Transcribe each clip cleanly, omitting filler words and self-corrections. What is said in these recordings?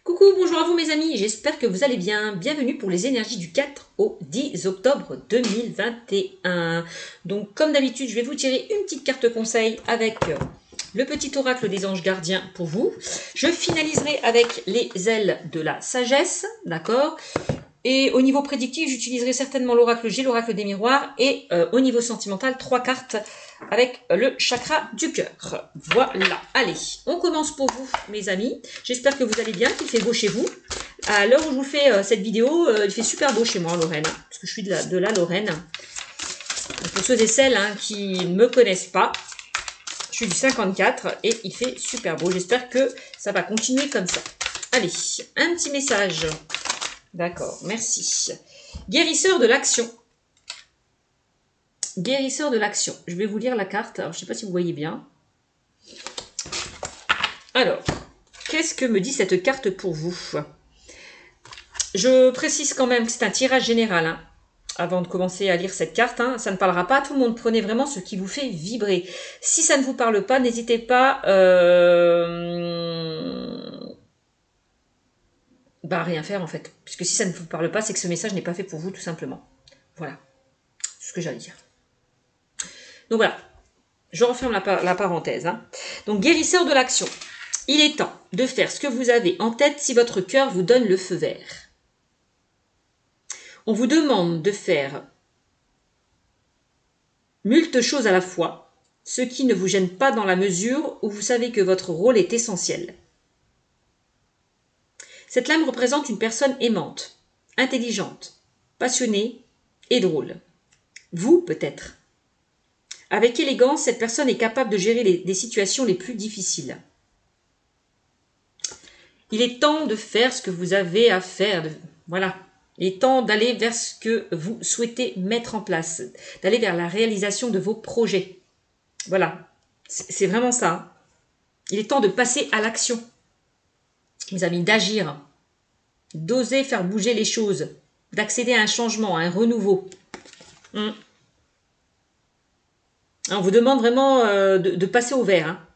Coucou, bonjour à vous mes amis, j'espère que vous allez bien. Bienvenue pour les énergies du 4 au 10 octobre 2021. Donc comme d'habitude, je vais vous tirer une petite carte conseil avec le petit oracle des anges gardiens pour vous. Je finaliserai avec les ailes de la sagesse, d'accord? Et au niveau prédictif, j'utiliserai certainement l'oracle G, l'oracle des miroirs, et au niveau sentimental, 3 cartes avec le chakra du cœur. Voilà, allez, on commence pour vous, mes amis. J'espère que vous allez bien, qu'il fait beau chez vous. À l'heure où je vous fais cette vidéo, il fait super beau chez moi en Lorraine, parce que je suis de la Lorraine. Donc, pour ceux et celles qui ne me connaissent pas, je suis du 54 et il fait super beau. J'espère que ça va continuer comme ça. Allez, un petit message. D'accord, merci. Guérisseur de l'action. Guérisseur de l'action. Je vais vous lire la carte. Alors, je ne sais pas si vous voyez bien. Alors, qu'est-ce que me dit cette carte pour vous? Je précise quand même que c'est un tirage général. Hein, avant de commencer à lire cette carte, hein, ça ne parlera pas à tout le monde. Prenez vraiment ce qui vous fait vibrer. Si ça ne vous parle pas, n'hésitez pas... à rien faire en fait. Puisque si ça ne vous parle pas, c'est que ce message n'est pas fait pour vous tout simplement. Voilà. C'est ce que j'allais dire. Donc voilà. Je referme la parenthèse. Hein. Donc guérisseur de l'action. Il est temps de faire ce que vous avez en tête si votre cœur vous donne le feu vert. On vous demande de faire moult choses à la fois, ce qui ne vous gêne pas dans la mesure où vous savez que votre rôle est essentiel. Cette lame représente une personne aimante, intelligente, passionnée et drôle. Vous, peut-être. Avec élégance, cette personne est capable de gérer des situations les plus difficiles. Il est temps de faire ce que vous avez à faire. Voilà. Il est temps d'aller vers ce que vous souhaitez mettre en place, d'aller vers la réalisation de vos projets. Voilà. C'est vraiment ça. Hein. Il est temps de passer à l'action. Mes amis, d'agir, d'oser faire bouger les choses, d'accéder à un changement, à un renouveau. On vous demande vraiment de passer au vert. Hein.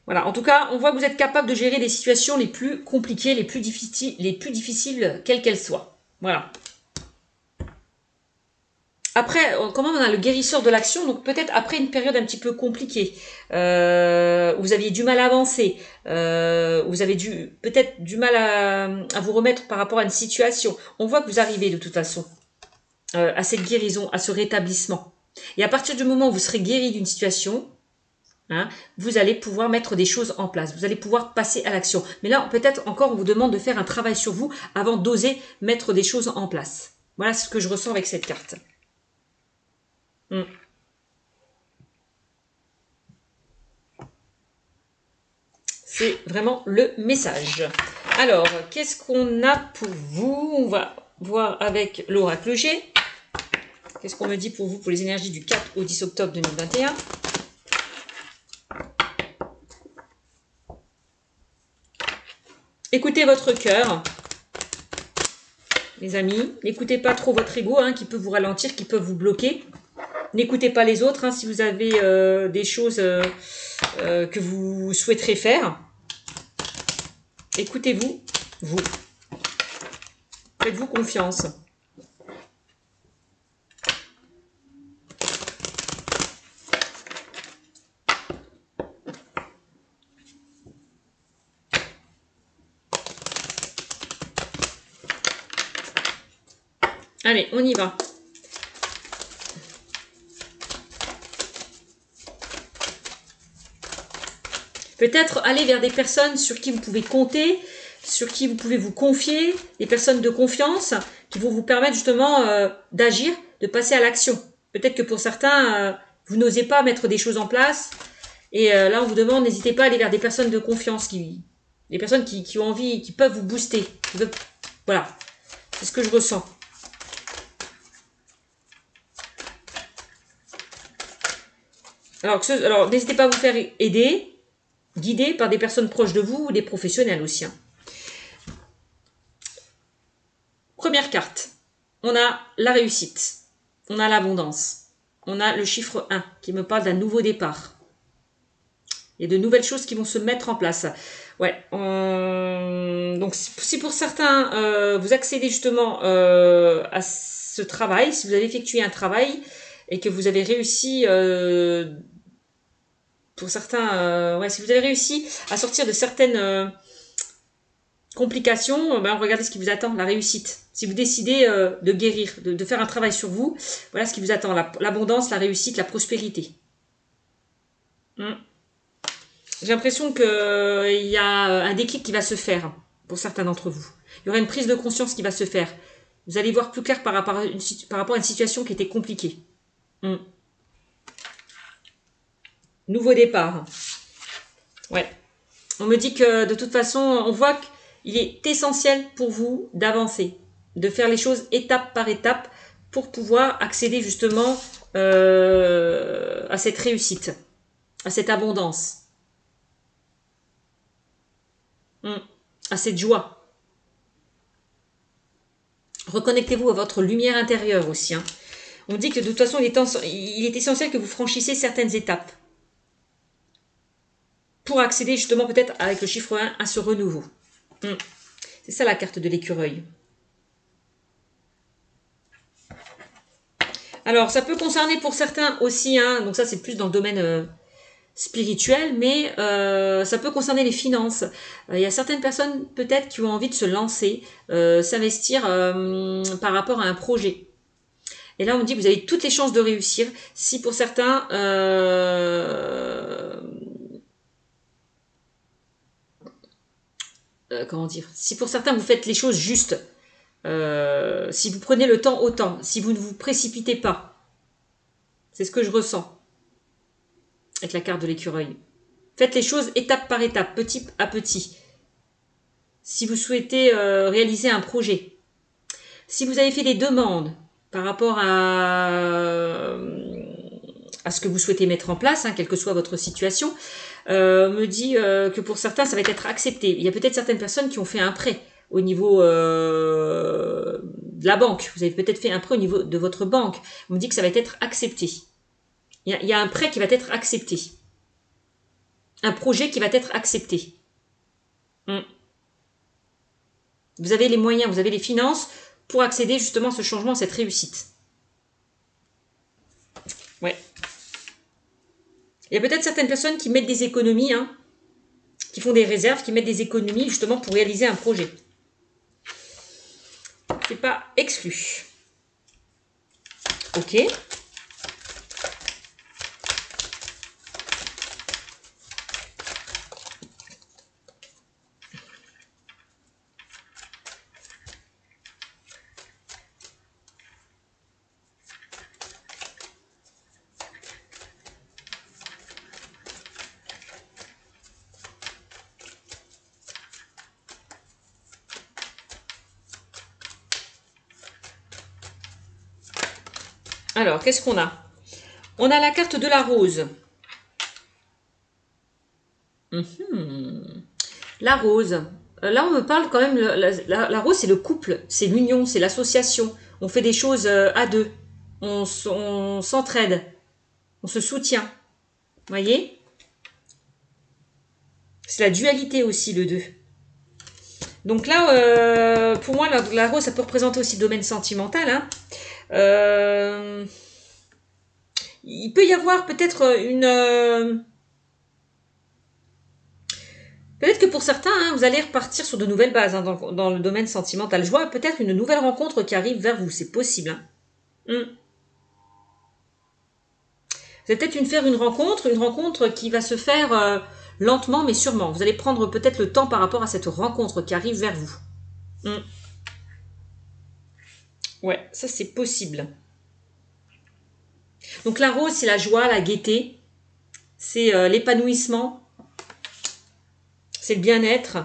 Voilà, en tout cas, on voit que vous êtes capable de gérer des situations les plus compliquées, les plus difficiles, quelles qu'elles soient. Voilà. Après, quand même, on a le guérisseur de l'action, donc peut-être après une période un petit peu compliquée, où vous aviez du mal à avancer, vous avez peut-être du mal à vous remettre par rapport à une situation. On voit que vous arrivez de toute façon à cette guérison, à ce rétablissement. Et à partir du moment où vous serez guéri d'une situation, hein, vous allez pouvoir mettre des choses en place. Vous allez pouvoir passer à l'action. Mais là, peut-être encore, on vous demande de faire un travail sur vous avant d'oser mettre des choses en place. Voilà ce que je ressens avec cette carte. C'est vraiment le message. Alors, qu'est-ce qu'on a pour vous? On va voir avec l'oracle G. Qu'est-ce qu'on me dit pour vous pour les énergies du 4 au 10 octobre 2021? Écoutez votre cœur, les amis. N'écoutez pas trop votre ego qui peut vous ralentir, qui peut vous bloquer. N'écoutez pas les autres si vous avez des choses que vous souhaiterez faire. Écoutez-vous, vous. Faites-vous confiance. Allez, on y va. Peut-être aller vers des personnes sur qui vous pouvez compter, sur qui vous pouvez vous confier, des personnes de confiance qui vont vous permettre justement d'agir, de passer à l'action. Peut-être que pour certains, vous n'osez pas mettre des choses en place. Et là, on vous demande, n'hésitez pas à aller vers des personnes de confiance, des personnes qui ont envie, qui peuvent vous booster. Voilà, c'est ce que je ressens. Alors n'hésitez pas à vous faire aider, guider par des personnes proches de vous ou des professionnels aussi. Hein. Première carte, on a la réussite. on a l'abondance. On a le chiffre 1 qui me parle d'un nouveau départ. Il y a de nouvelles choses qui vont se mettre en place. Ouais. Donc, si pour certains, vous accédez justement à ce travail, si vous avez effectué un travail et que vous avez réussi, pour certains, ouais, si vous avez réussi à sortir de certaines complications, ben regardez ce qui vous attend, la réussite. Si vous décidez de guérir, de faire un travail sur vous, voilà ce qui vous attend, l'abondance, la réussite, la prospérité. J'ai l'impression qu'il y a un déclic qui va se faire pour certains d'entre vous. Il y aura une prise de conscience qui va se faire. Vous allez voir plus clair par rapport à une situation qui était compliquée. Nouveau départ. Ouais. On me dit que de toute façon, on voit qu'il est essentiel pour vous d'avancer, de faire les choses étape par étape pour pouvoir accéder justement à cette réussite, à cette abondance. À cette joie. Reconnectez-vous à votre lumière intérieure aussi. On dit que de toute façon, il est essentiel que vous franchissiez certaines étapes pour accéder justement peut-être avec le chiffre 1 à ce renouveau. C'est ça la carte de l'écureuil. Alors, ça peut concerner pour certains aussi, donc ça c'est plus dans le domaine spirituel, mais ça peut concerner les finances. Il y a certaines personnes peut-être qui ont envie de se lancer, s'investir par rapport à un projet. Et là, on me dit que vous avez toutes les chances de réussir. Si pour certains, comment dire, si pour certains vous faites les choses justes, si vous prenez le temps autant, si vous ne vous précipitez pas, c'est ce que je ressens avec la carte de l'écureuil. Faites les choses étape par étape, petit à petit. Si vous souhaitez réaliser un projet, si vous avez fait des demandes par rapport à ce que vous souhaitez mettre en place, quelle que soit votre situation, me dit que pour certains, ça va être accepté. Il y a peut-être certaines personnes qui ont fait un prêt au niveau de la banque. Vous avez peut-être fait un prêt au niveau de votre banque. On me dit que ça va être accepté. Il y a un prêt qui va être accepté. Un projet qui va être accepté. Vous avez les moyens, vous avez les finances pour accéder justement à ce changement, à cette réussite. Ouais. Il y a peut-être certaines personnes qui mettent des économies, qui font des réserves, qui mettent des économies justement pour réaliser un projet. C'est pas exclu. Ok. Alors, qu'est-ce qu'on a? On a la carte de la rose. La rose. Là, on me parle quand même, la rose, c'est le couple, c'est l'union, c'est l'association. On fait des choses à deux. On s'entraide. On se soutient. Vous voyez? C'est la dualité aussi, le 2. Donc là, pour moi, la rose, ça peut représenter aussi le domaine sentimental. Il peut y avoir peut-être une... peut-être que pour certains, vous allez repartir sur de nouvelles bases dans le domaine sentimental. Je vois peut-être une nouvelle rencontre qui arrive vers vous, c'est possible. Vous allez peut-être faire une rencontre qui va se faire lentement mais sûrement. Vous allez prendre peut-être le temps par rapport à cette rencontre qui arrive vers vous. Ouais, ça c'est possible. Donc la rose, c'est la joie, la gaieté, c'est l'épanouissement, c'est le bien-être,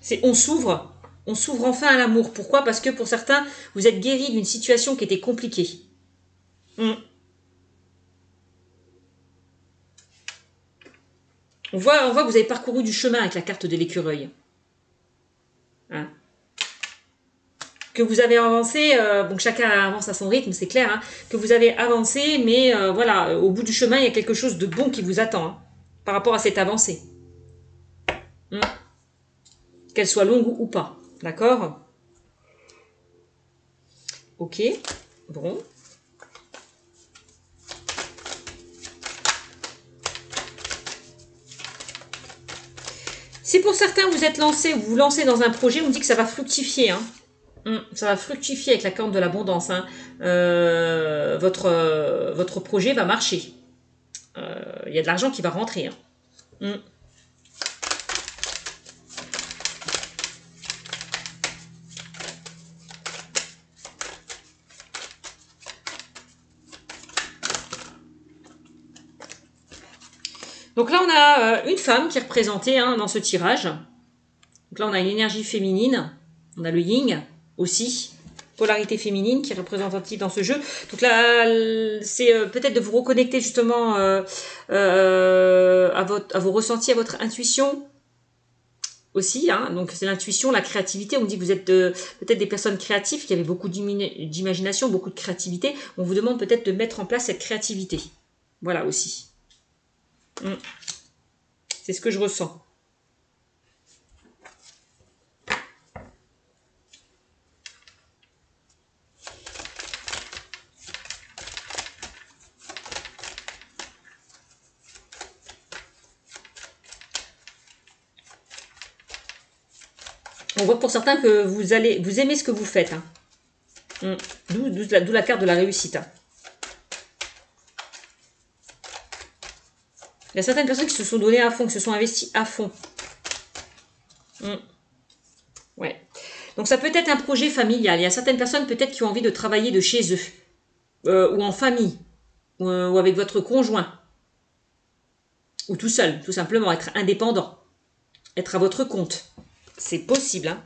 c'est on s'ouvre enfin à l'amour. Pourquoi? Parce que pour certains, vous êtes guéri d'une situation qui était compliquée. On voit que vous avez parcouru du chemin avec la carte de l'écureuil. que vous avez avancé, donc chacun avance à son rythme, c'est clair, hein, que vous avez avancé, mais voilà, au bout du chemin, il y a quelque chose de bon qui vous attend, hein, par rapport à cette avancée. Qu'elle soit longue ou pas, d'accord? Ok, bon. Si pour certains vous êtes lancé ou vous vous lancez dans un projet, on me dit que ça va fructifier, hein. Ça va fructifier avec la corne de l'abondance, hein. Votre projet va marcher. Il y a de l'argent qui va rentrer, hein. Donc là, on a une femme qui est représentée, hein, dans ce tirage. Donc là, on a une énergie féminine. On a le yin aussi. Polarité féminine qui est représentative dans ce jeu. Donc là, c'est peut-être de vous reconnecter justement à vos ressentis, à votre intuition aussi, hein. Donc c'est l'intuition, la créativité. On me dit que vous êtes peut-être des personnes créatives qui avaient beaucoup d'imagination, beaucoup de créativité. On vous demande peut-être de mettre en place cette créativité. Voilà aussi. C'est ce que je ressens. On voit pour certains que vous aimez ce que vous faites, hein. D'où la carte de la réussite, hein. Il y a certaines personnes qui se sont données à fond, qui se sont investies à fond. Ouais. Donc ça peut être un projet familial. Il y a certaines personnes peut-être qui ont envie de travailler de chez eux, ou en famille, ou avec votre conjoint, ou tout seul, tout simplement, être indépendant, être à votre compte. C'est possible, hein.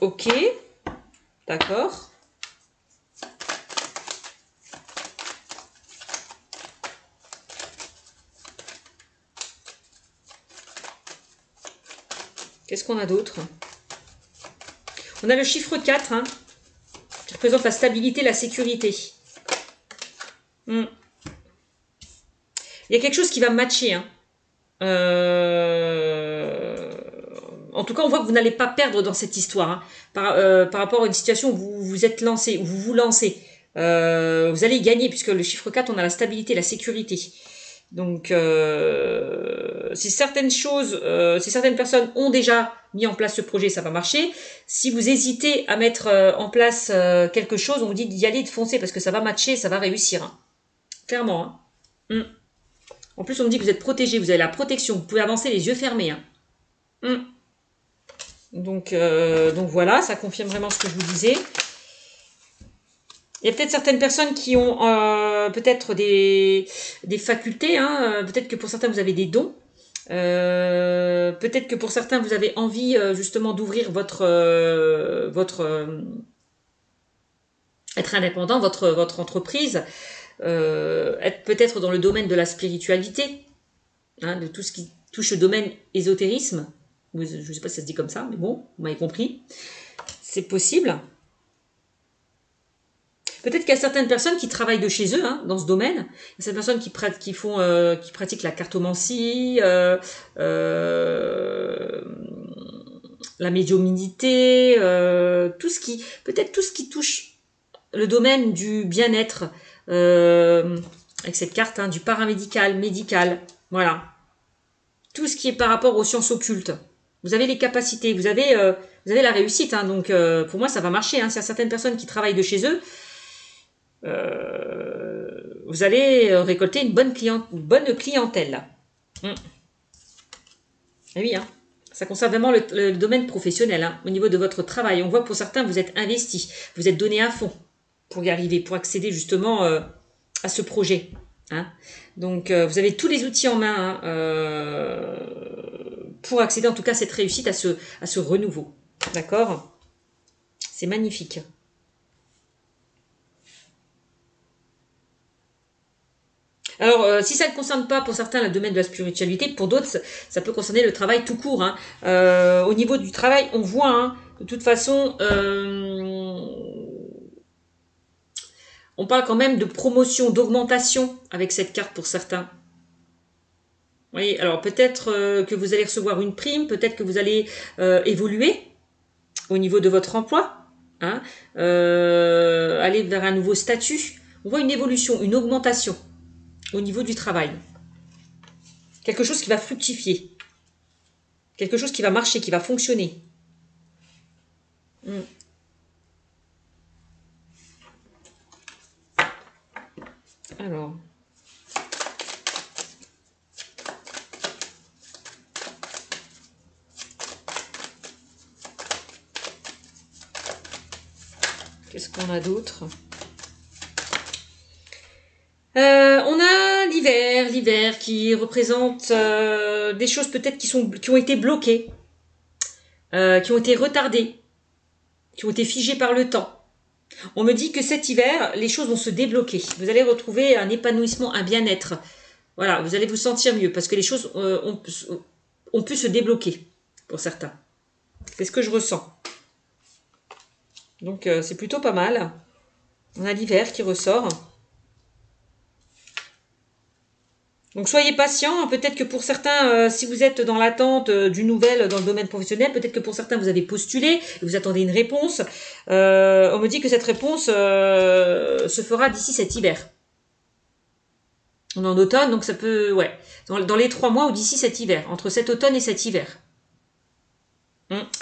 Ok, d'accord. Qu'est-ce qu'on a d'autre? On a le chiffre 4, hein, qui représente la stabilité, la sécurité. Il y a quelque chose qui va matcher, hein. En tout cas, on voit que vous n'allez pas perdre dans cette histoire, hein, par rapport à une situation où vous vous êtes lancé, où vous vous lancez. Vous allez gagner, puisque le chiffre 4, on a la stabilité, la sécurité. Donc, si certaines choses, si certaines personnes ont déjà mis en place ce projet, ça va marcher. Si vous hésitez à mettre en place quelque chose, on vous dit d'y aller, de foncer, parce que ça va matcher, ça va réussir, hein. Clairement, hein. En plus, on me dit que vous êtes protégé, vous avez la protection, vous pouvez avancer les yeux fermés, hein. Donc voilà, ça confirme vraiment ce que je vous disais. Il y a peut-être certaines personnes qui ont peut-être des facultés, hein. Peut-être que pour certains, vous avez des dons. Peut-être que pour certains, vous avez envie justement d'ouvrir être indépendant, votre entreprise. Être peut-être dans le domaine de la spiritualité, hein, de tout ce qui touche le domaine ésotérisme. Je ne sais pas si ça se dit comme ça, mais bon, vous m'avez compris. C'est possible. Peut-être qu'il y a certaines personnes qui travaillent de chez eux, hein, dans ce domaine. Il y a certaines personnes qui pratiquent la cartomancie, la médiumnité, peut-être tout ce qui touche le domaine du bien-être, avec cette carte, hein, du paramédical, médical, voilà. Tout ce qui est par rapport aux sciences occultes. Vous avez les capacités, vous avez la réussite, hein, donc pour moi ça va marcher, hein. S'il y a certaines personnes qui travaillent de chez eux, vous allez récolter une bonne clientèle, là. Et oui, hein. Ça concerne vraiment le domaine professionnel, hein, au niveau de votre travail. On voit que pour certains, vous êtes investi, vous êtes donné à fond pour y arriver, pour accéder justement à ce projet, hein. Donc, vous avez tous les outils en main, hein, pour accéder en tout cas à cette réussite, à ce renouveau. D'accord? C'est magnifique. Alors, si ça ne concerne pas pour certains le domaine de la spiritualité, pour d'autres, ça peut concerner le travail tout court. Hein. Au niveau du travail, on voit, hein, de toute façon, on parle quand même de promotion, d'augmentation avec cette carte pour certains. Vous voyez, alors peut-être que vous allez recevoir une prime, peut-être que vous allez évoluer au niveau de votre emploi, hein, aller vers un nouveau statut. On voit une évolution, une augmentation au niveau du travail. Quelque chose qui va fructifier. Quelque chose qui va marcher, qui va fonctionner. Alors. Qu'est-ce qu'on a d'autre? On a l'hiver qui représente des choses peut-être qui ont été bloquées, qui ont été retardées, qui ont été figées par le temps. On me dit que cet hiver, les choses vont se débloquer. Vous allez retrouver un épanouissement, un bien-être. Voilà, vous allez vous sentir mieux parce que les choses ont pu se débloquer pour certains. C'est ce que je ressens. Donc c'est plutôt pas mal. On a l'hiver qui ressort. Donc soyez patients, peut-être que pour certains, si vous êtes dans l'attente d'une nouvelle dans le domaine professionnel, peut-être que pour certains vous avez postulé, et vous attendez une réponse. On me dit que cette réponse se fera d'ici cet hiver. On est en automne, donc ça peut, ouais, dans les 3 mois ou d'ici cet hiver, entre cet automne et cet hiver.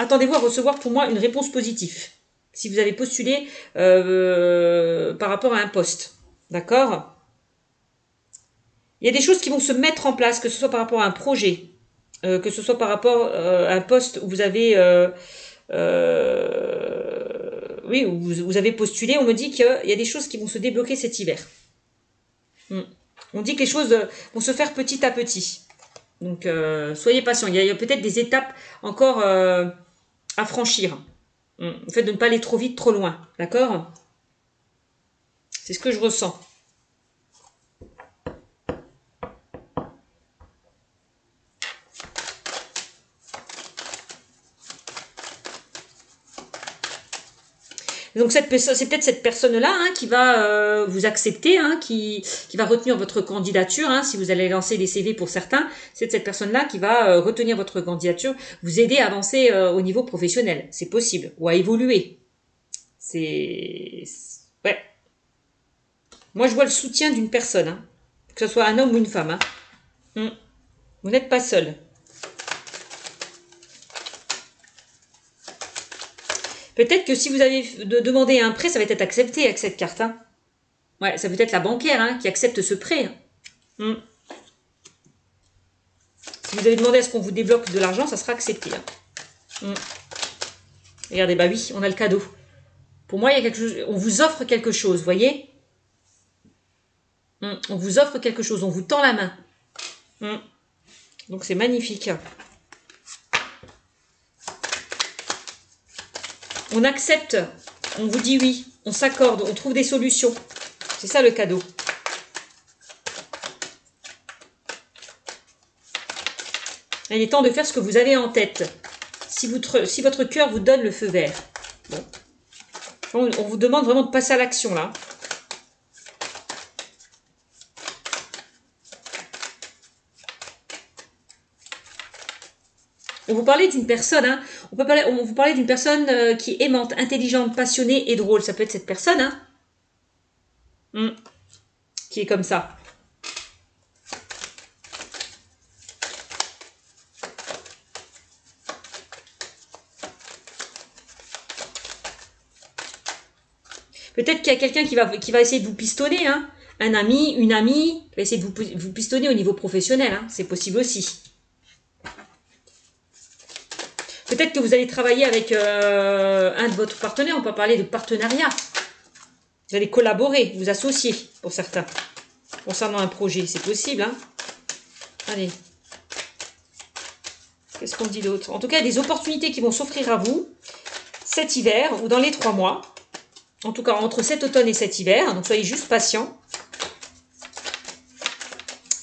Attendez-vous à recevoir pour moi une réponse positive, si vous avez postulé par rapport à un poste. D'accord ? Il y a des choses qui vont se mettre en place, que ce soit par rapport à un projet, que ce soit par rapport à un poste où vous avez, oui, où vous avez postulé. On me dit qu'il y a des choses qui vont se débloquer cet hiver. On dit que les choses vont se faire petit à petit. Donc, soyez patients. Il y a peut-être des étapes encore à franchir. Le fait de ne pas aller trop vite, trop loin. D'accord ? C'est ce que je ressens. Donc c'est peut-être cette personne-là hein, qui va vous accepter, hein, qui va retenir votre candidature. Hein, si vous allez lancer des CV pour certains, c'est cette personne-là qui va retenir votre candidature, vous aider à avancer au niveau professionnel. C'est possible. Ou à évoluer. Ouais. Moi, je vois le soutien d'une personne. Hein, que ce soit un homme ou une femme. Hein. Vous n'êtes pas seul. Peut-être que si vous avez demandé un prêt, ça va être accepté avec cette carte. Hein. Ouais, ça peut être la banquière hein, qui accepte ce prêt. Si vous avez demandé à ce qu'on vous débloque de l'argent, ça sera accepté. Hein. Regardez, bah oui, on a le cadeau. Pour moi, il y a quelque chose. On vous offre quelque chose, vous voyez ? On vous offre quelque chose, on vous tend la main. Donc c'est magnifique. On accepte, on vous dit oui, on s'accorde, on trouve des solutions. C'est ça le cadeau. Il est temps de faire ce que vous avez en tête. Si votre cœur vous donne le feu vert. Bon. On vous demande vraiment de passer à l'action là. On vous parlait d'une personne, hein. On vous parlait d'une personne qui est aimante, intelligente, passionnée et drôle. Ça peut être cette personne, hein. Qui est comme ça. Peut-être qu'il y a quelqu'un qui va essayer de vous pistonner, hein. Un ami, une amie, va essayer de vous pistonner au niveau professionnel, hein. C'est possible aussi. Peut-être que vous allez travailler avec un de votre partenaire. On peut parler de partenariat. Vous allez collaborer, vous associer pour certains. Concernant un projet, c'est possible. Hein. Allez. Qu'est-ce qu'on dit d'autre? En tout cas, il y a des opportunités qui vont s'offrir à vous cet hiver ou dans les 3 mois. En tout cas, entre cet automne et cet hiver. Donc, soyez juste patients.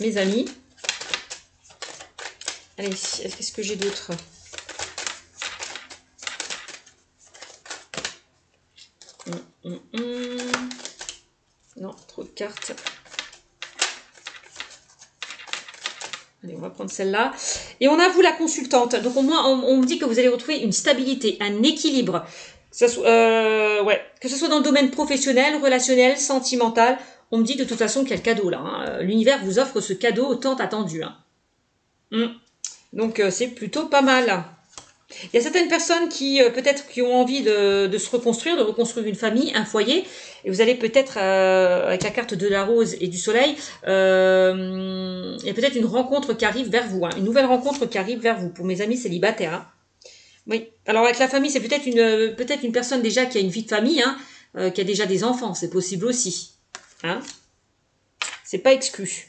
mes amis. Allez, qu'est-ce que j'ai d'autre? Non, trop de cartes. Allez, on va prendre celle-là. Et on a vous la consultante. Donc au moins, on me dit que vous allez retrouver une stabilité, un équilibre. Que ce soit dans le domaine professionnel, relationnel, sentimental. On me dit de toute façon qu'il y a le cadeau là. Hein. L'univers vous offre ce cadeau tant attendu. Hein. Donc c'est plutôt pas mal. Il y a certaines personnes qui peut-être qui ont envie de se reconstruire, de reconstruire une famille, un foyer. Et vous allez peut-être, avec la carte de la rose et du soleil, il y a peut-être une rencontre qui arrive vers vous. Hein, une nouvelle rencontre qui arrive vers vous, pour mes amis célibataires. Hein. Oui. Alors avec la famille, c'est peut-être une personne déjà qui a une vie de famille, hein, qui a déjà des enfants. C'est possible aussi. Hein. C'est pas exclu.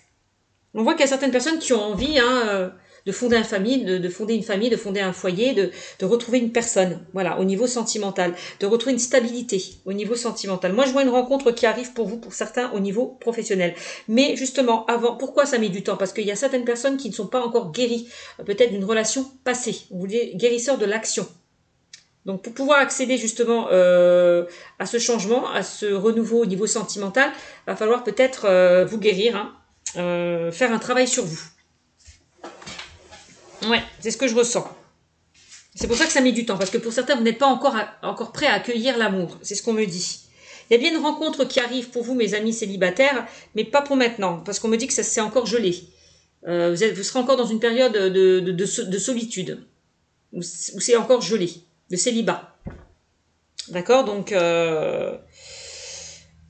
On voit qu'il y a certaines personnes qui ont envie... de fonder une famille, de fonder un foyer, de retrouver une personne, voilà, au niveau sentimental, de retrouver une stabilité au niveau sentimental. Moi, je vois une rencontre qui arrive pour vous, pour certains, au niveau professionnel. Mais justement, avant, pourquoi ça met du temps? Parce qu'il y a certaines personnes qui ne sont pas encore guéries, peut-être d'une relation passée. Vous voulez guérisseur de l'action. Donc, pour pouvoir accéder justement à ce changement, à ce renouveau au niveau sentimental, va falloir peut-être vous guérir, hein, faire un travail sur vous. Ouais, c'est ce que je ressens. C'est pour ça que ça met du temps, parce que pour certains, vous n'êtes pas encore prêts à accueillir l'amour. C'est ce qu'on me dit. Il y a bien une rencontre qui arrive pour vous, mes amis célibataires, mais pas pour maintenant, parce qu'on me dit que ça c'est encore gelé. Vous serez encore dans une période de solitude, où c'est encore gelé, de célibat. D'accord? Donc,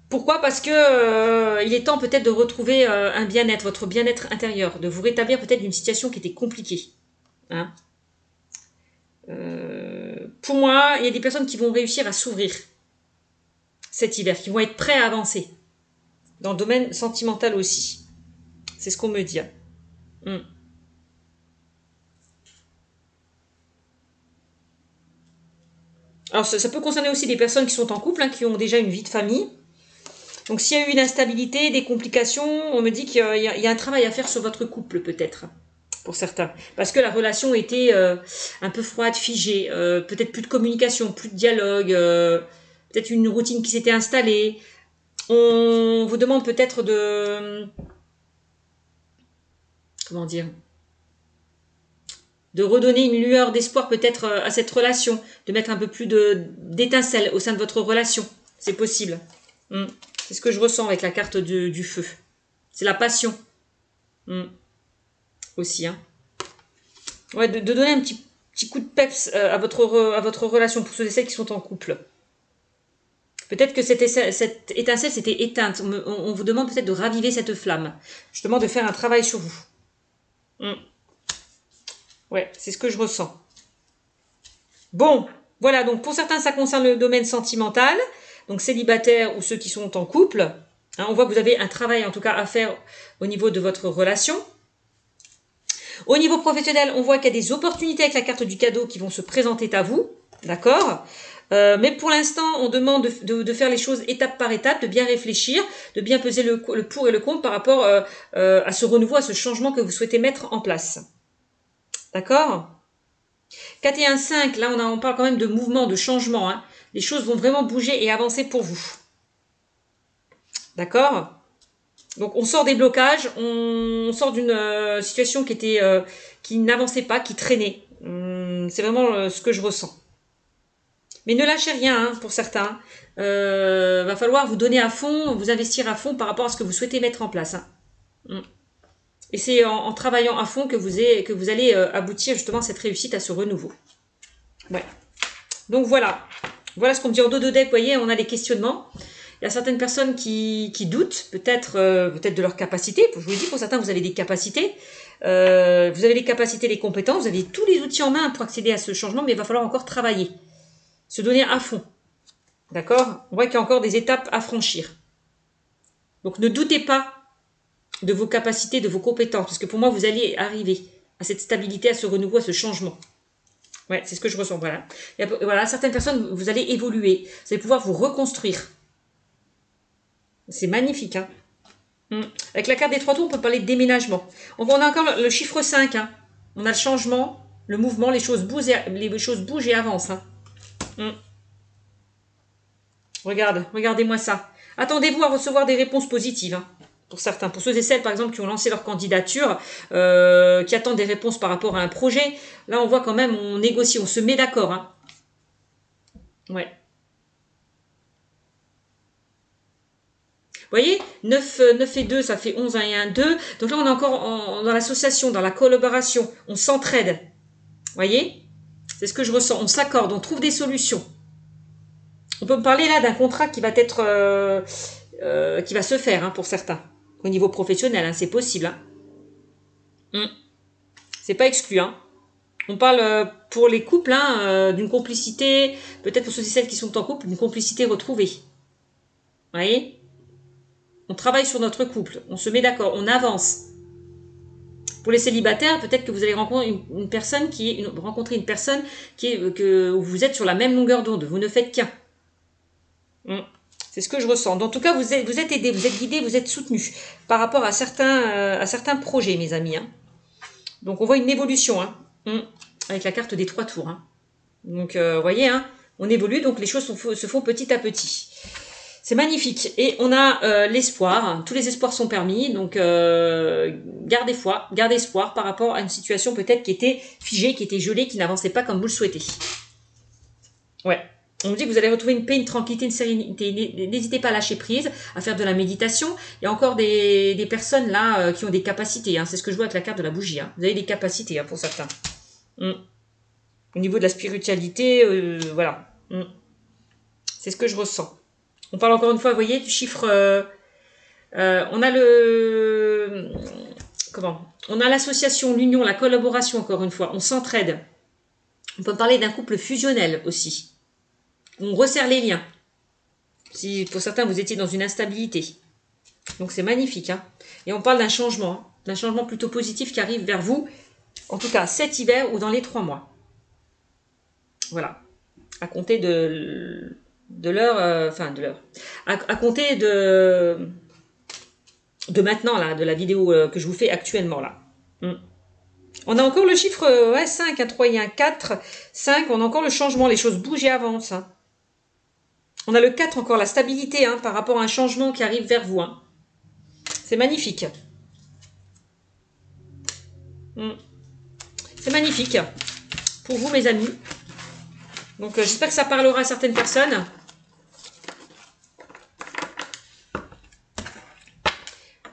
pourquoi? Parce que il est temps peut-être de retrouver un bien-être, votre bien-être intérieur, de vous rétablir peut-être d'une situation qui était compliquée. Hein, pour moi, il y a des personnes qui vont réussir à s'ouvrir cet hiver, qui vont être prêts à avancer. Dans le domaine sentimental aussi. C'est ce qu'on me dit. Alors, ça peut concerner aussi des personnes qui sont en couple, hein, qui ont déjà une vie de famille. Donc, s'il y a eu une instabilité, des complications, on me dit qu'il y a un travail à faire sur votre couple, peut-être. Pour certains. Parce que la relation était un peu froide, figée. Peut-être plus de communication, plus de dialogue. Peut-être une routine qui s'était installée. On vous demande peut-être de... Comment dire? De redonner une lueur d'espoir peut-être à cette relation. De mettre un peu plus d'étincelle au sein de votre relation. C'est possible. C'est ce que je ressens avec la carte du feu. C'est la passion. Aussi, hein. Ouais, de donner un petit coup de peps à votre relation pour ceux et celles qui sont en couple. Peut-être que cette étincelle s'était éteinte. On vous demande peut-être de raviver cette flamme. Justement, de faire un travail sur vous. Ouais, c'est ce que je ressens. Bon, voilà. Donc, pour certains, ça concerne le domaine sentimental. Donc, célibataires ou ceux qui sont en couple. Hein, on voit que vous avez un travail, en tout cas, à faire au niveau de votre relation. Au niveau professionnel, on voit qu'il y a des opportunités avec la carte du cadeau qui vont se présenter à vous. D'accord? Mais pour l'instant, on demande de faire les choses étape par étape, de bien réfléchir, de bien peser le pour et le contre par rapport à ce renouveau, à ce changement que vous souhaitez mettre en place. D'accord? 4 et 1, 5, là on parle quand même de mouvement, de changement. Hein. Les choses vont vraiment bouger et avancer pour vous. D'accord? Donc on sort des blocages, on sort d'une situation qui n'avançait pas, qui traînait. C'est vraiment ce que je ressens. Mais ne lâchez rien hein, pour certains. Va falloir vous donner à fond, vous investir à fond par rapport à ce que vous souhaitez mettre en place. Hein. Et c'est en travaillant à fond que vous allez aboutir justement à cette réussite, à ce renouveau. Ouais. Donc voilà. Voilà ce qu'on me dit en dos de deck. Vous voyez, on a des questionnements. Il y a certaines personnes qui doutent peut-être de leurs capacités. Je vous le dis, pour certains, vous avez des capacités. Vous avez les capacités, les compétences. Vous avez tous les outils en main pour accéder à ce changement, mais il va falloir encore travailler. Se donner à fond. D'accord? On voit qu'il y a encore des étapes à franchir. Donc ne doutez pas de vos capacités, de vos compétences, parce que pour moi, vous allez arriver à cette stabilité, à ce renouveau, à ce changement. Ouais, c'est ce que je ressens. Voilà. Et voilà, certaines personnes, vous allez évoluer. Vous allez pouvoir vous reconstruire. C'est magnifique, hein. Avec la carte des 3 tours, on peut parler de déménagement. On a encore le chiffre 5. Hein. On a le changement, le mouvement, les choses bougent et avancent. Hein. Regardez-moi ça. Attendez-vous à recevoir des réponses positives. Hein, pour certains. Pour ceux et celles, par exemple, qui ont lancé leur candidature, qui attendent des réponses par rapport à un projet. Là, on voit quand même, on négocie, on se met d'accord. Hein. Ouais. Vous voyez, 9 et 2, ça fait 11, 1 et 1, 2. Donc là, on est encore dans l'association, dans la collaboration. On s'entraide. Vous voyez? C'est ce que je ressens. On s'accorde, on trouve des solutions. On peut me parler là d'un contrat qui va être, qui va se faire hein, pour certains. Au niveau professionnel, hein, c'est possible. Hein. C'est pas exclu. Hein. On parle pour les couples hein, d'une complicité, peut-être pour ceux et celles qui sont en couple, d'une complicité retrouvée. Vous voyez? On travaille sur notre couple, on se met d'accord, on avance. Pour les célibataires, peut-être que vous allez rencontrer une personne où vous êtes sur la même longueur d'onde, vous ne faites qu'un. C'est ce que je ressens. En tout cas, vous êtes aidé, vous êtes guidé, vous êtes soutenu par rapport à certains projets, mes amis. Hein. Donc, on voit une évolution hein, avec la carte des 3 tours. Hein. Donc, vous voyez, hein, on évolue, donc les choses se font petit à petit. C'est magnifique. Et on a l'espoir. Tous les espoirs sont permis. Donc, gardez foi, gardez espoir par rapport à une situation peut-être qui était figée, qui était gelée, qui n'avançait pas comme vous le souhaitez. Ouais. On vous dit que vous allez retrouver une paix, une tranquillité, une sérénité. N'hésitez pas à lâcher prise, à faire de la méditation. Il y a encore des personnes là qui ont des capacités. Hein. C'est ce que je vois avec la carte de la bougie. Hein. Vous avez des capacités hein, pour certains. Au niveau de la spiritualité, voilà. C'est ce que je ressens. On parle encore une fois, vous voyez, du chiffre... on a le... Comment? On a l'association, l'union, la collaboration, encore une fois. On s'entraide. On peut parler d'un couple fusionnel aussi. On resserre les liens. Si pour certains, vous étiez dans une instabilité. Donc, c'est magnifique. Hein. Et on parle d'un changement plutôt positif qui arrive vers vous. En tout cas, cet hiver ou dans les 3 mois. Voilà. À compter de l'heure, à compter de maintenant, là, de la vidéo que je vous fais actuellement, là. On a encore le chiffre 5, un 3 et un 4. 5, on a encore le changement, les choses bougent et avancent. Hein. On a le 4 encore, la stabilité hein, par rapport à un changement qui arrive vers vous. Hein. C'est magnifique. C'est magnifique pour vous, mes amis. Donc, j'espère que ça parlera à certaines personnes.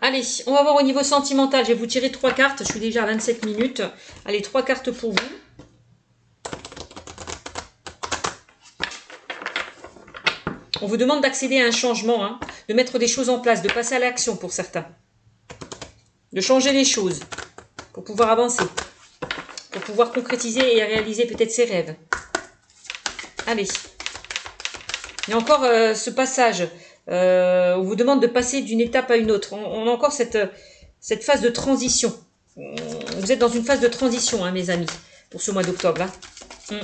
Allez, on va voir au niveau sentimental. Je vais vous tirer 3 cartes. Je suis déjà à 27 minutes. Allez, 3 cartes pour vous. On vous demande d'accéder à un changement, hein, de mettre des choses en place, de passer à l'action pour certains. De changer les choses pour pouvoir avancer. Pour pouvoir concrétiser et réaliser peut-être ses rêves. Allez. Il y a encore ce passage. On vous demande de passer d'une étape à une autre. On a encore cette phase de transition. Vous êtes dans une phase de transition, hein, mes amis, pour ce mois d'octobre. Hein.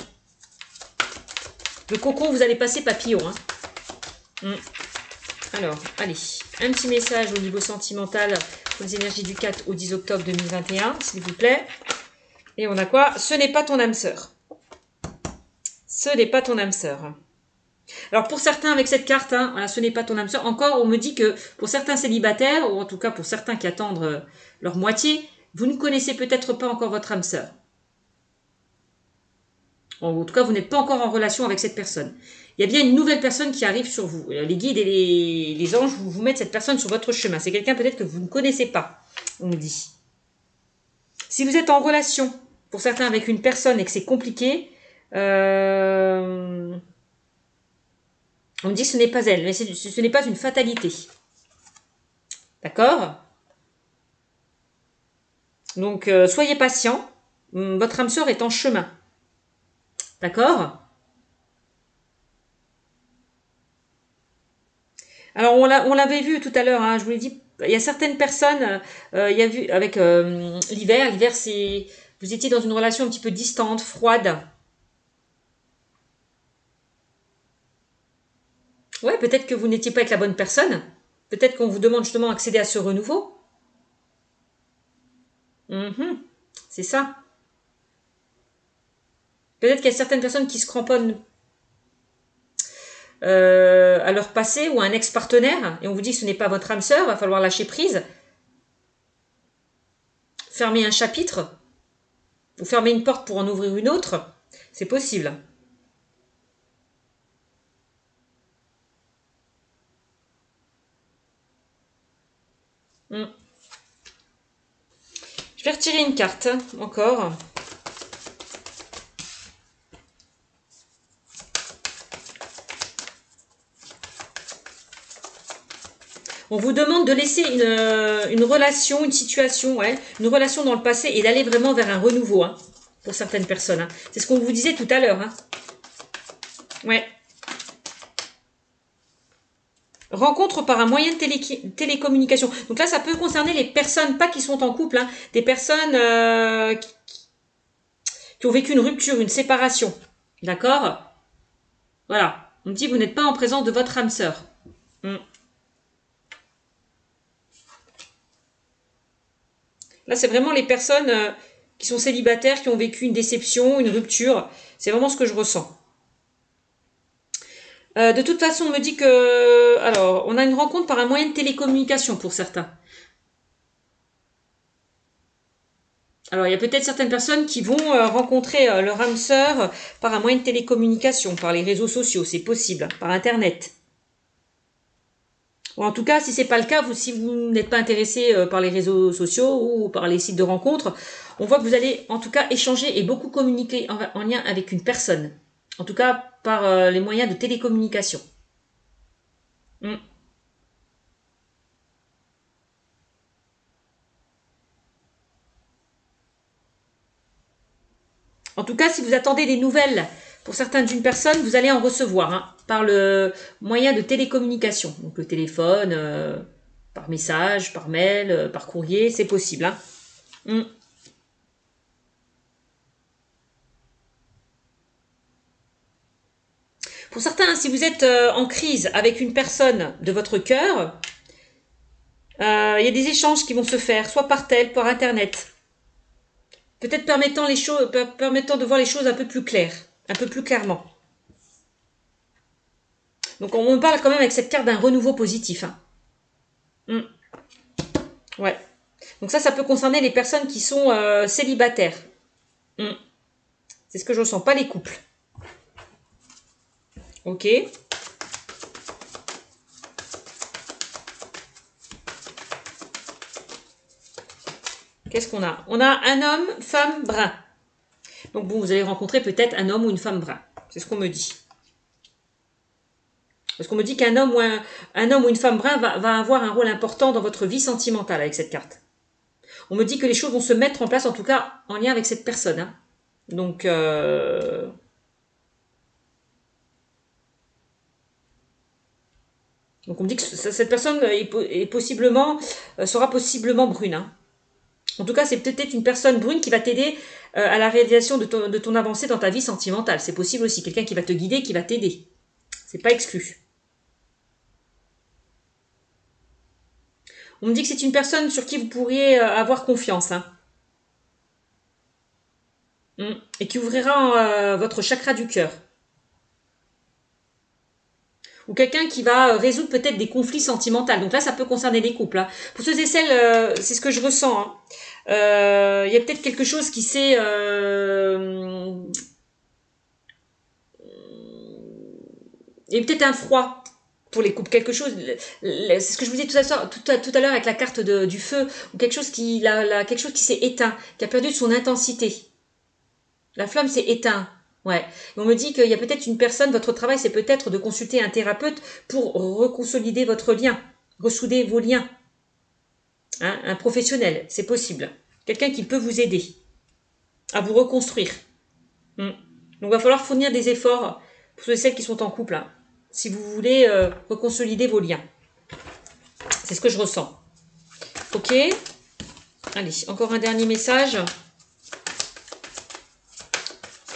Le cocon, vous allez passer papillon. Hein. Alors, allez, un petit message au niveau sentimental pour les énergies du 4 au 10 octobre 2021, s'il vous plaît. Et on a quoi? Ce n'est pas ton âme sœur. Ce n'est pas ton âme sœur. Alors pour certains avec cette carte, hein, voilà, ce n'est pas ton âme sœur. Encore, on me dit que pour certains célibataires, ou en tout cas pour certains qui attendent leur moitié, vous ne connaissez peut-être pas encore votre âme sœur. En tout cas, vous n'êtes pas encore en relation avec cette personne. Il y a bien une nouvelle personne qui arrive sur vous. Les guides et les anges vous mettent cette personne sur votre chemin. C'est quelqu'un peut-être que vous ne connaissez pas, on me dit. Si vous êtes en relation, pour certains avec une personne et que c'est compliqué, on me dit que ce n'est pas elle, mais ce n'est pas une fatalité. D'accord? Donc, soyez patient. Votre âme sœur est en chemin. D'accord? Alors, on l'avait vu tout à l'heure, hein, je vous l'ai dit, il y a certaines personnes, il y a vu avec l'hiver. L'hiver, c'est... Vous étiez dans une relation un petit peu distante, froide. Ouais, peut-être que vous n'étiez pas avec la bonne personne. Peut-être qu'on vous demande justement d'accéder à ce renouveau. C'est ça. Peut-être qu'il y a certaines personnes qui se cramponnent à leur passé ou à un ex-partenaire et on vous dit que ce n'est pas votre âme sœur, va falloir lâcher prise. Fermer un chapitre ou fermer une porte pour en ouvrir une autre, c'est possible. Je vais retirer une carte encore. On vous demande de laisser une relation, une situation, ouais, une relation dans le passé et d'aller vraiment vers un renouveau, hein, pour certaines personnes. Hein. C'est ce qu'on vous disait tout à l'heure. Hein. Ouais. Rencontre par un moyen de télécommunication. Donc là, ça peut concerner les personnes, pas qui sont en couple, hein, des personnes qui ont vécu une rupture, une séparation. D'accord? Voilà. On me dit, vous n'êtes pas en présence de votre âme sœur. Là, c'est vraiment les personnes qui sont célibataires, qui ont vécu une déception, une rupture. C'est vraiment ce que je ressens. De toute façon, on me dit que... Alors, on a une rencontre par un moyen de télécommunication pour certains. Alors, il y a peut-être certaines personnes qui vont rencontrer leur âme sœur par un moyen de télécommunication, par les réseaux sociaux, c'est possible, par Internet. Ou en tout cas, si c'est pas le cas, si vous n'êtes pas intéressé par les réseaux sociaux ou par les sites de rencontres, on voit que vous allez en tout cas échanger et beaucoup communiquer en lien avec une personne. En tout cas, par les moyens de télécommunication. En tout cas, si vous attendez des nouvelles pour certains d'une personne, vous allez en recevoir hein, par le moyen de télécommunication. Donc le téléphone, par message, par mail, par courrier, c'est possible. Hein. Pour certains, si vous êtes en crise avec une personne de votre cœur, il y a des échanges qui vont se faire, soit par tel, par Internet. Peut-être permettant de voir les choses un peu plus claires, un peu plus clairement. Donc on parle quand même avec cette carte d'un renouveau positif. Hein. Ouais. Donc ça peut concerner les personnes qui sont célibataires. C'est ce que je ressens, pas les couples. Ok. Qu'est-ce qu'on a? On a un homme, femme, brun. Donc bon, vous allez rencontrer peut-être un homme ou une femme brun. C'est ce qu'on me dit. Parce qu'on me dit qu'un homme ou une femme brun va avoir un rôle important dans votre vie sentimentale avec cette carte. On me dit que les choses vont se mettre en place, en tout cas en lien avec cette personne. Hein. Donc, on me dit que cette personne sera possiblement brune. Hein. En tout cas, c'est peut-être une personne brune qui va t'aider à la réalisation de ton avancée dans ta vie sentimentale. C'est possible aussi. Quelqu'un qui va te guider, qui va t'aider. C'est pas exclu. On me dit que c'est une personne sur qui vous pourriez avoir confiance. Hein. Et qui ouvrira votre chakra du cœur. Ou quelqu'un qui va résoudre peut-être des conflits sentimentaux. Donc là, ça peut concerner les couples. Hein. Pour ceux et celles, c'est ce que je ressens. Hein. Il y a peut-être quelque chose qui s'est... il y a peut-être un froid pour les couples. Quelque chose... C'est ce que je vous disais tout à l'heure avec la carte du feu. Ou quelque chose qui s'est éteint, qui a perdu de son intensité. La flamme s'est éteinte. Ouais. Et on me dit qu'il y a peut-être une personne, votre travail, c'est peut-être de consulter un thérapeute pour reconsolider votre lien, ressouder vos liens. Hein, un professionnel, c'est possible. Quelqu'un qui peut vous aider à vous reconstruire. Donc, il va falloir fournir des efforts pour ceux et celles qui sont en couple, hein, si vous voulez reconsolider vos liens. C'est ce que je ressens. Ok. Allez, encore un dernier message.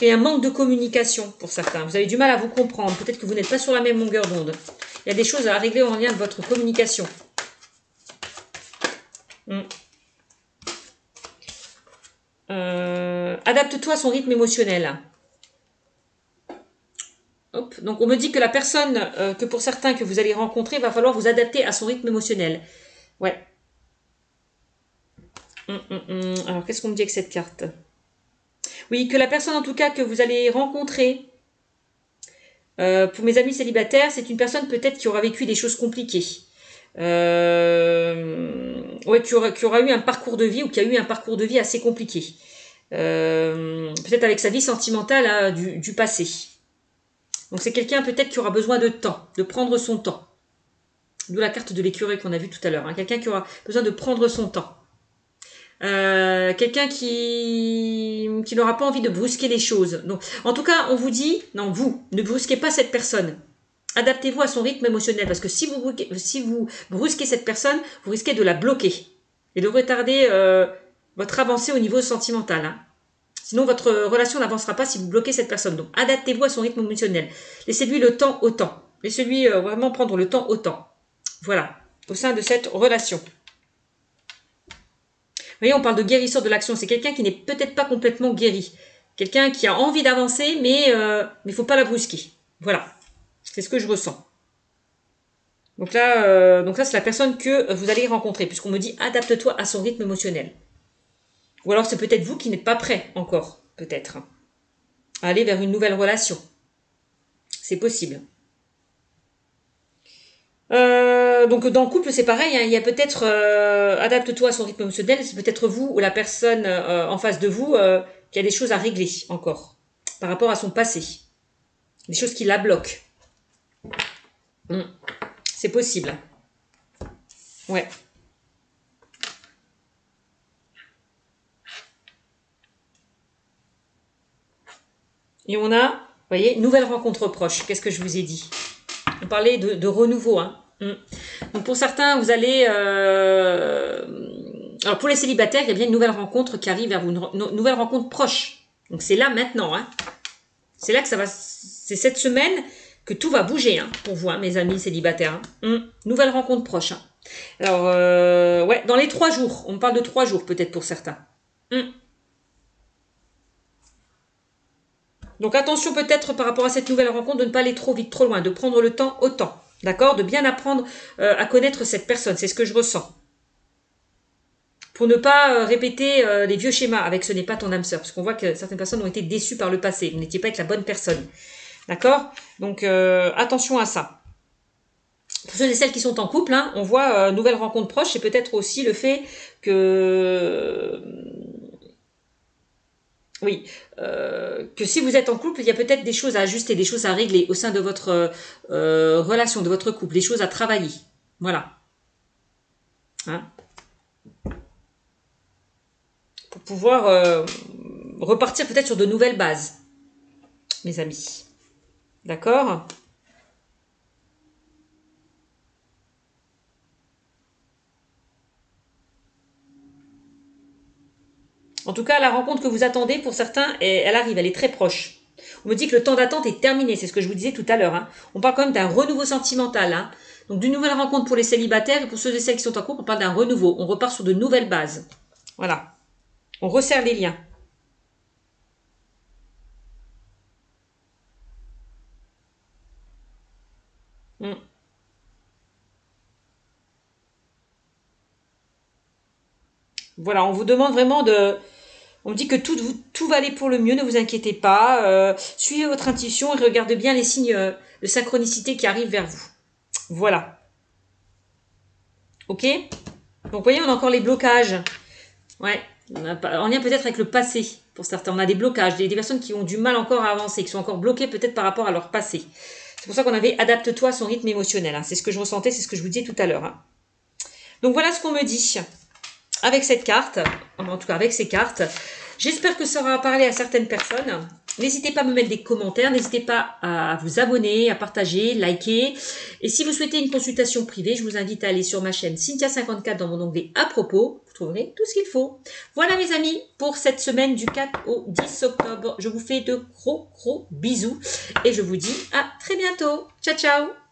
Il y a un manque de communication pour certains. Vous avez du mal à vous comprendre. Peut-être que vous n'êtes pas sur la même longueur d'onde. Il y a des choses à régler en lien de votre communication. Mm. Adapte-toi à son rythme émotionnel. Hop. Donc on me dit que la personne, que pour certains que vous allez rencontrer, va falloir vous adapter à son rythme émotionnel. Ouais. Alors qu'est-ce qu'on me dit avec cette carte? Oui, que la personne en tout cas que vous allez rencontrer, pour mes amis célibataires, c'est une personne peut-être qui aura vécu des choses compliquées. Ouais, qui aura eu un parcours de vie ou qui a eu un parcours de vie assez compliqué. Peut-être avec sa vie sentimentale hein, du passé. Donc c'est quelqu'un peut-être qui aura besoin de temps, de prendre son temps. D'où la carte de l'écureuil qu'on a vue tout à l'heure. Hein. Quelqu'un qui aura besoin de prendre son temps. Quelqu'un qui n'aura pas envie de brusquer les choses. Donc, en tout cas, on vous dit, non, vous, ne brusquez pas cette personne. Adaptez-vous à son rythme émotionnel, parce que si vous brusquez cette personne, vous risquez de la bloquer et de retarder votre avancée au niveau sentimental. Hein. Sinon, votre relation n'avancera pas si vous bloquez cette personne. Donc, adaptez-vous à son rythme émotionnel. Laissez-lui le temps au temps. Laissez-lui vraiment prendre le temps au temps. Voilà, au sein de cette relation. Vous voyez, on parle de guérisseur de l'action. C'est quelqu'un qui n'est peut-être pas complètement guéri. Quelqu'un qui a envie d'avancer, mais il ne faut pas la brusquer. Voilà. C'est ce que je ressens. Donc là, c'est la personne que vous allez rencontrer, puisqu'on me dit adapte-toi à son rythme émotionnel. Ou alors c'est peut-être vous qui n'êtes pas prêt encore, peut-être, à aller vers une nouvelle relation. C'est possible. Donc dans le couple c'est pareil, hein, il y a peut-être adapte-toi à son rythme émotionnel, c'est peut-être vous ou la personne en face de vous qui a des choses à régler encore par rapport à son passé, des choses qui la bloquent. C'est possible. Ouais. Et on a, vous voyez, nouvelle rencontre proche. Qu'est-ce que je vous ai dit? On parlait de renouveau. Hein. Donc pour certains, vous allez... Alors pour les célibataires, il y a bien une nouvelle rencontre qui arrive vers vous, une nouvelle rencontre proche. Donc c'est là maintenant. Hein. C'est là que ça va... C'est cette semaine que tout va bouger hein, pour vous, hein, mes amis célibataires. Hein. Nouvelle rencontre proche. Hein. Alors, ouais, dans les 3 jours. On parle de 3 jours peut-être pour certains. Donc attention peut-être par rapport à cette nouvelle rencontre de ne pas aller trop vite, trop loin, de prendre le temps au temps. D'accord? De bien apprendre à connaître cette personne. C'est ce que je ressens. Pour ne pas répéter les vieux schémas avec ce n'est pas ton âme sœur. Parce qu'on voit que certaines personnes ont été déçues par le passé. Vous n'étiez pas avec la bonne personne. D'accord? Donc attention à ça. Pour ceux et celles qui sont en couple, hein, on voit nouvelle rencontre proche. C'est peut-être aussi le fait que... Oui, que si vous êtes en couple, il y a peut-être des choses à ajuster, des choses à régler au sein de votre relation, de votre couple, des choses à travailler. Voilà. Hein? Pour pouvoir repartir peut-être sur de nouvelles bases, mes amis. D'accord ? En tout cas, la rencontre que vous attendez, pour certains, elle arrive, elle est très proche. On me dit que le temps d'attente est terminé, c'est ce que je vous disais tout à l'heure. Hein. On parle quand même d'un renouveau sentimental. Hein. Donc d'une nouvelle rencontre pour les célibataires et pour ceux et celles qui sont en couple, on parle d'un renouveau. On repart sur de nouvelles bases. Voilà. On resserre les liens. Voilà, on vous demande vraiment de... On me dit que tout va aller pour le mieux, ne vous inquiétez pas. Suivez votre intuition et regardez bien les signes de synchronicité qui arrivent vers vous. Voilà. Ok? Donc, vous voyez, on a encore les blocages. Ouais. En lien peut-être avec le passé, pour certains. On a des blocages, des personnes qui ont du mal encore à avancer, qui sont encore bloquées peut-être par rapport à leur passé. C'est pour ça qu'on avait adapte-toi à son rythme émotionnel. Hein. C'est ce que je ressentais, c'est ce que je vous disais tout à l'heure. Hein. Donc, voilà ce qu'on me dit avec cette carte, en tout cas avec ces cartes. J'espère que ça aura parlé à certaines personnes. N'hésitez pas à me mettre des commentaires, n'hésitez pas à vous abonner, à partager, liker. Et si vous souhaitez une consultation privée, je vous invite à aller sur ma chaîne Cynthia54 dans mon onglet à propos. Vous trouverez tout ce qu'il faut. Voilà mes amis, pour cette semaine du 4 au 10 octobre. Je vous fais de gros bisous et je vous dis à très bientôt. Ciao, ciao!